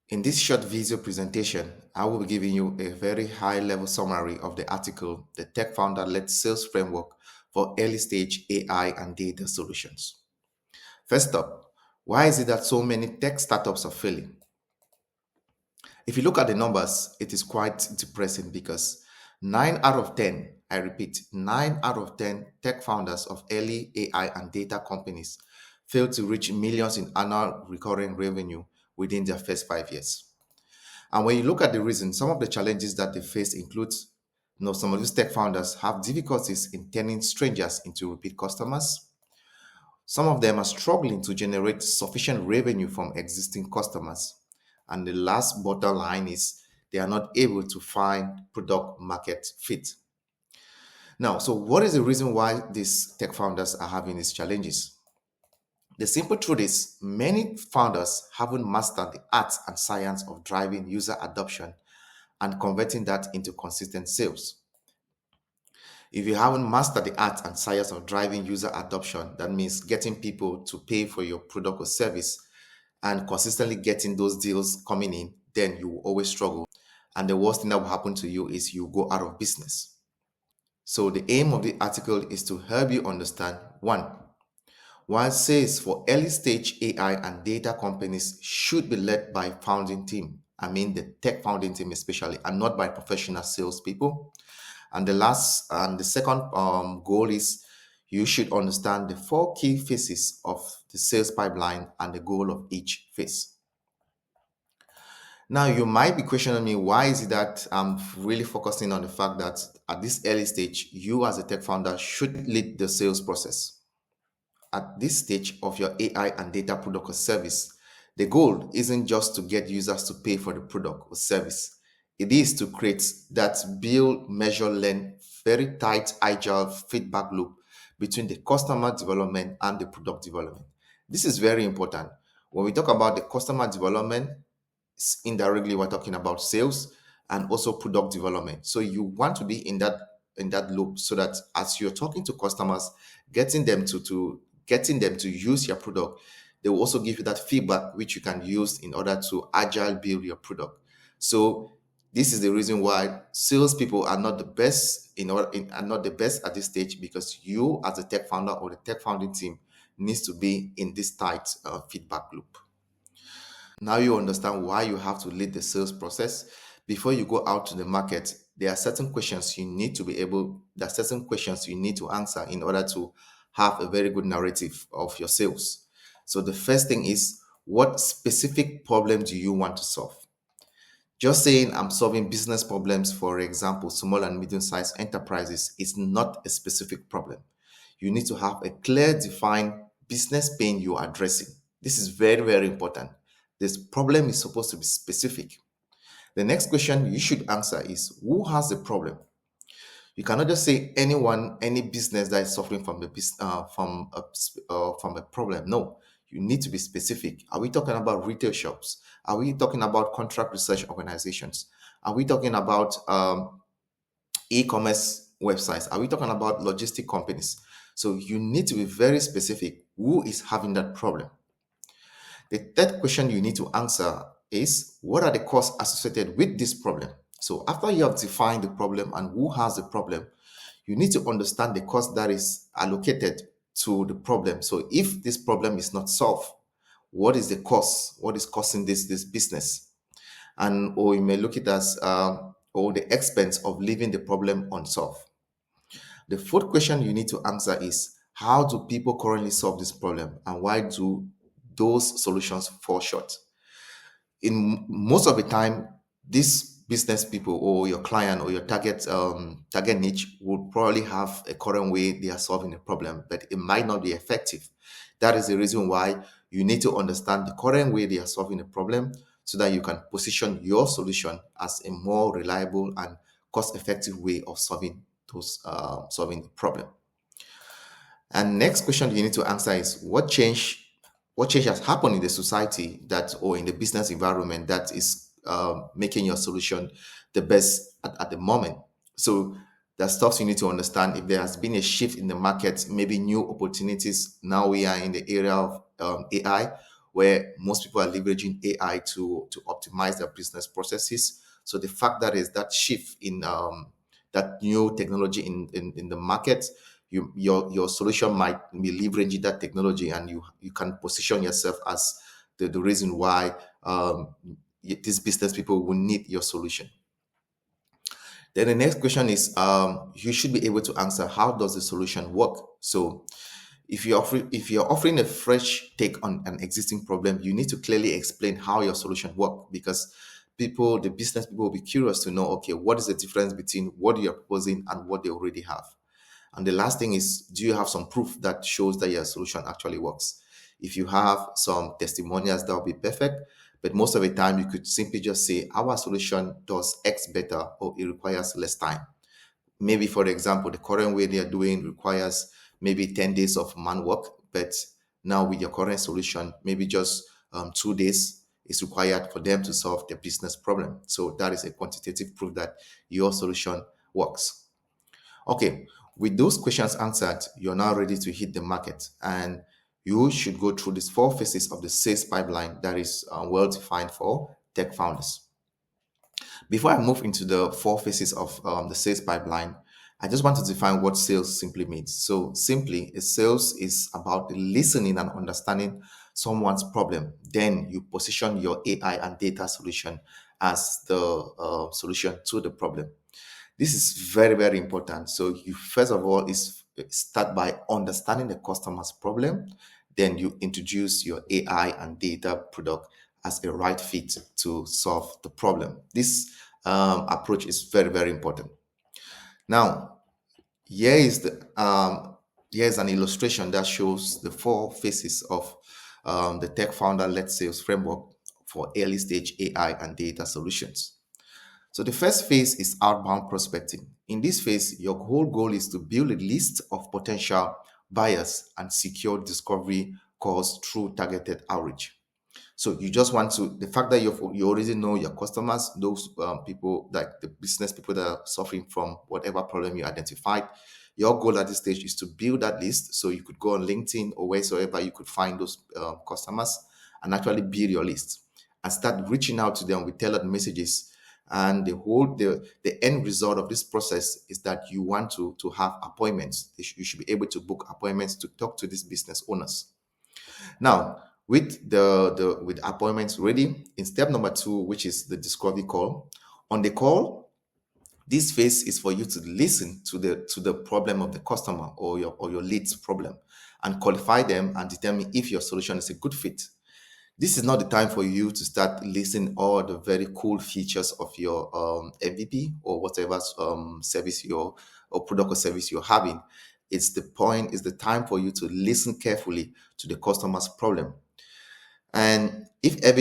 In this short video presentation, I will be giving you a very high level summary of the article, The Tech Founder Led Sales Framework for Early Stage AI and Data Solutions. First up, why is it that so many tech startups are failing? If you look at the numbers, it is quite depressing because 9 out of 10, I repeat, 9 out of 10 tech founders of early AI and data companies fail to reach millions in annual recurring revenue within their first 5 years. And when you look at the reason, some of the challenges that they face includes, some of these tech founders have difficulties in turning strangers into repeat customers. Some of them are struggling to generate sufficient revenue from existing customers. And the last bottom line is they are not able to find product market fit. Now, so what is the reason why these tech founders are having these challenges? The simple truth is, many founders haven't mastered the art and science of driving user adoption and converting that into consistent sales. If you haven't mastered the art and science of driving user adoption, that means getting people to pay for your product or service and consistently getting those deals coming in, then you will always struggle. And the worst thing that will happen to you is you go out of business. So the aim of the article is to help you understand one, while sales for early stage AI and data companies should be led by founding team, I mean the tech founding team especially, and not by professional salespeople. And the second goal is you should understand the four key phases of the sales pipeline and the goal of each phase. Now, you might be questioning me, why is it that I'm really focusing on the fact that at this early stage, you as a tech founder should lead the sales process? At this stage of your AI and data product or service, the goal isn't just to get users to pay for the product or service. It is to create that build, measure, learn, very tight, agile feedback loop between the customer development and the product development. This is very important. When we talk about the customer development, indirectly we're talking about sales and also product development. So you want to be in that loop so that as you're talking to customers, getting them to use your product, they will also give you that feedback which you can use in order to agile build your product. So this is the reason why salespeople are not the best are not the best at this stage, because you as a tech founder or the tech founding team needs to be in this tight feedback loop. Now you understand why you have to lead the sales process. Before you go out to the market, there are certain questions there are certain questions you need to answer in order to have a very good narrative of your sales. So the first thing is, what specific problem do you want to solve? Just saying I'm solving business problems, for example, small and medium-sized enterprises, is not a specific problem. You need to have a clear, defined business pain you're addressing. This is very, very important. This problem is supposed to be specific. The next question you should answer is, who has the problem? You cannot just say anyone, any business that is suffering from from a problem. No, you need to be specific. Are we talking about retail shops? Are we talking about contract research organizations? Are we talking about e-commerce websites? Are we talking about logistic companies? So you need to be very specific. Who is having that problem? The third question you need to answer is, what are the costs associated with this problem? So after you have defined the problem and who has the problem, you need to understand the cost that is allocated to the problem. So if this problem is not solved, what is the cost? What is costing this business? And or you may look at it as or the expense of leaving the problem unsolved. The fourth question you need to answer is, how do people currently solve this problem and why do those solutions fall short? In most of the time, these business people or your client or your target niche would probably have a current way they are solving the problem, but it might not be effective. That is the reason why you need to understand the current way they are solving the problem so that you can position your solution as a more reliable and cost-effective way of solving the problem. And next question you need to answer is, what change has happened in the society that or in the business environment that is making your solution the best at the moment? So there's stuff you need to understand. If there has been a shift in the market, maybe new opportunities, now we are in the area of AI, where most people are leveraging AI to optimize their business processes. So the fact that is that shift in that new technology in the market, your solution might be leveraging that technology, and you can position yourself as the reason why these business people will need your solution. Then the next question is, you should be able to answer, how does the solution work? So if you're offering a fresh take on an existing problem, you need to clearly explain how your solution work, because the business people will be curious to know, okay, what is the difference between what you're proposing and what they already have? And the last thing is, do you have some proof that shows that your solution actually works? If you have some testimonials, that will be perfect. But most of the time, you could simply just say, our solution does X better, or it requires less time. Maybe, for example, the current way they are doing requires maybe 10 days of man work, but now with your current solution, maybe just 2 days is required for them to solve their business problem. So that is a quantitative proof that your solution works. Okay, with those questions answered, you're now ready to hit the market, and you should go through these four phases of the sales pipeline that is well defined for tech founders. Before I move into the four phases of the sales pipeline, I just want to define what sales simply means. So, simply, a sales is about listening and understanding someone's problem. Then you position your AI and data solution as the solution to the problem. This is very, very important. So you first of all is start by understanding the customer's problem. Then you introduce your AI and data product as a right fit to solve the problem. This approach is very, very important. Now, here is here's an illustration that shows the four phases of the tech founder led sales framework for early stage AI and data solutions. So the first phase is outbound prospecting. In this phase, your whole goal is to build a list of potential buyers and secure discovery calls through targeted outreach. So you just want to, the fact that you already know your customers, those people, like the business people that are suffering from whatever problem you identified. Your goal at this stage is to build that list, so you could go on LinkedIn or wheresoever you could find those customers and actually build your list and start reaching out to them with tailored messages. And the end result of this process is that you want to have appointments. You should be able to book appointments to talk to these business owners. Now, with the with appointments ready, in step number two, which is the discovery call. On the call, this phase is for you to listen to the problem of the customer, or your lead's problem, and qualify them and determine if your solution is a good fit. This is not the time for you to start listing all the very cool features of your MVP or whatever service or product or service you're having. Is the time for you to listen carefully to the customer's problem. And if you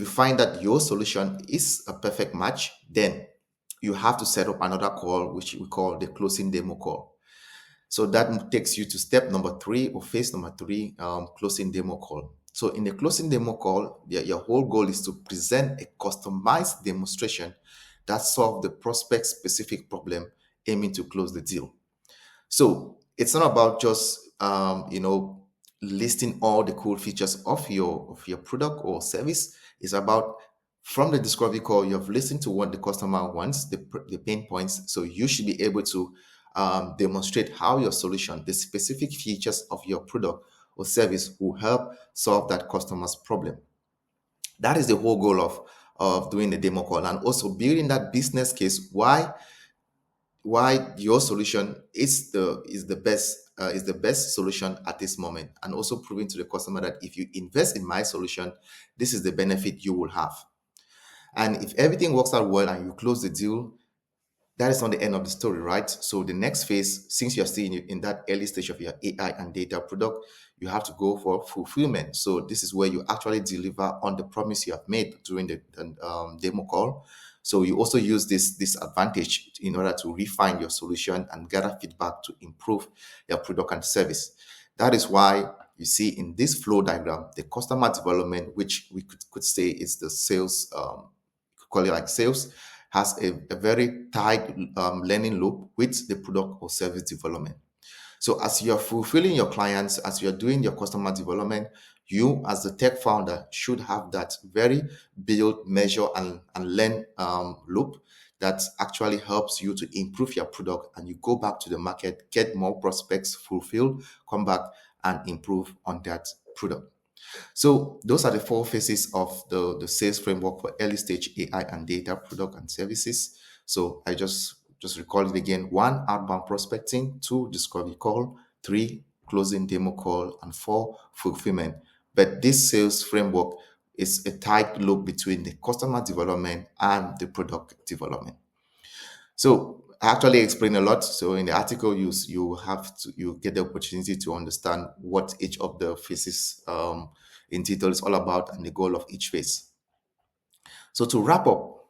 find that your solution is a perfect match, then you have to set up another call, which we call the closing demo call. So that takes you to step number three, or phase number three, closing demo call. So in the closing demo call, your whole goal is to present a customized demonstration that solves the prospect specific problem, aiming to close the deal. So it's not about just listing all the cool features of your product or service. It's about, from the discovery call, you have listened to what the customer wants, the pain points. So you should be able to demonstrate how your solution, the specific features of your product or service, will help solve that customer's problem. That is the whole goal of doing the demo call, and also building that business case why your solution is the best solution at this moment, and also proving to the customer that if you invest in my solution, this is the benefit you will have. And if everything works out well and you close the deal, that is not the end of the story, right? So the next phase, since you're still in that early stage of your AI and data product, you have to go for fulfillment. So this is where you actually deliver on the promise you have made during the demo call. So you also use this advantage in order to refine your solution and gather feedback to improve your product and service. That is why you see in this flow diagram, the customer development, which we could say is the sales, call it like sales, has a very tight learning loop with the product or service development. So as you're fulfilling your clients, as you're doing your customer development, You, as the tech founder, should have that very build, measure, and learn loop that actually helps you to improve your product, and you go back to the market, get more prospects, fulfill, come back and improve on that product. So those are the four phases of the sales framework for early stage AI and data product and services. So I just recall it again. One, outbound prospecting. Two, discovery call. Three, closing demo call. And four, fulfillment. But this sales framework is a tight loop between the customer development and the product development. So I actually explain a lot. So in the article, you get the opportunity to understand what each of the phases in detail is all about and the goal of each phase. So to wrap up,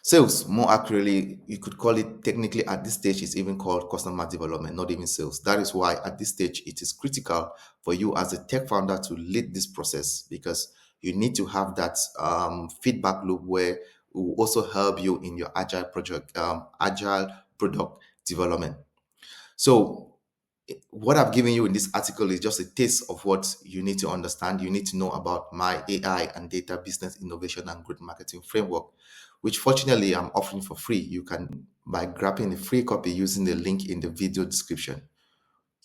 sales, more accurately, you could call it technically at this stage, it's even called customer development, not even sales. That is why at this stage, it is critical for you as a tech founder to lead this process, because you need to have that feedback loop where it will also help you in your agile product development. So what I've given you in this article is just a taste of what you need to understand. You need to know about my AI and data business innovation and growth marketing framework, which fortunately I'm offering for free. You can by grabbing the free copy using the link in the video description.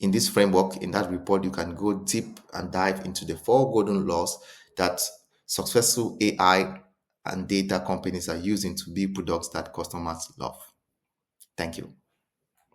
In this framework, in that report, you can go deep and dive into the four golden laws that successful AI and data companies are using to build products that customers love. Thank you.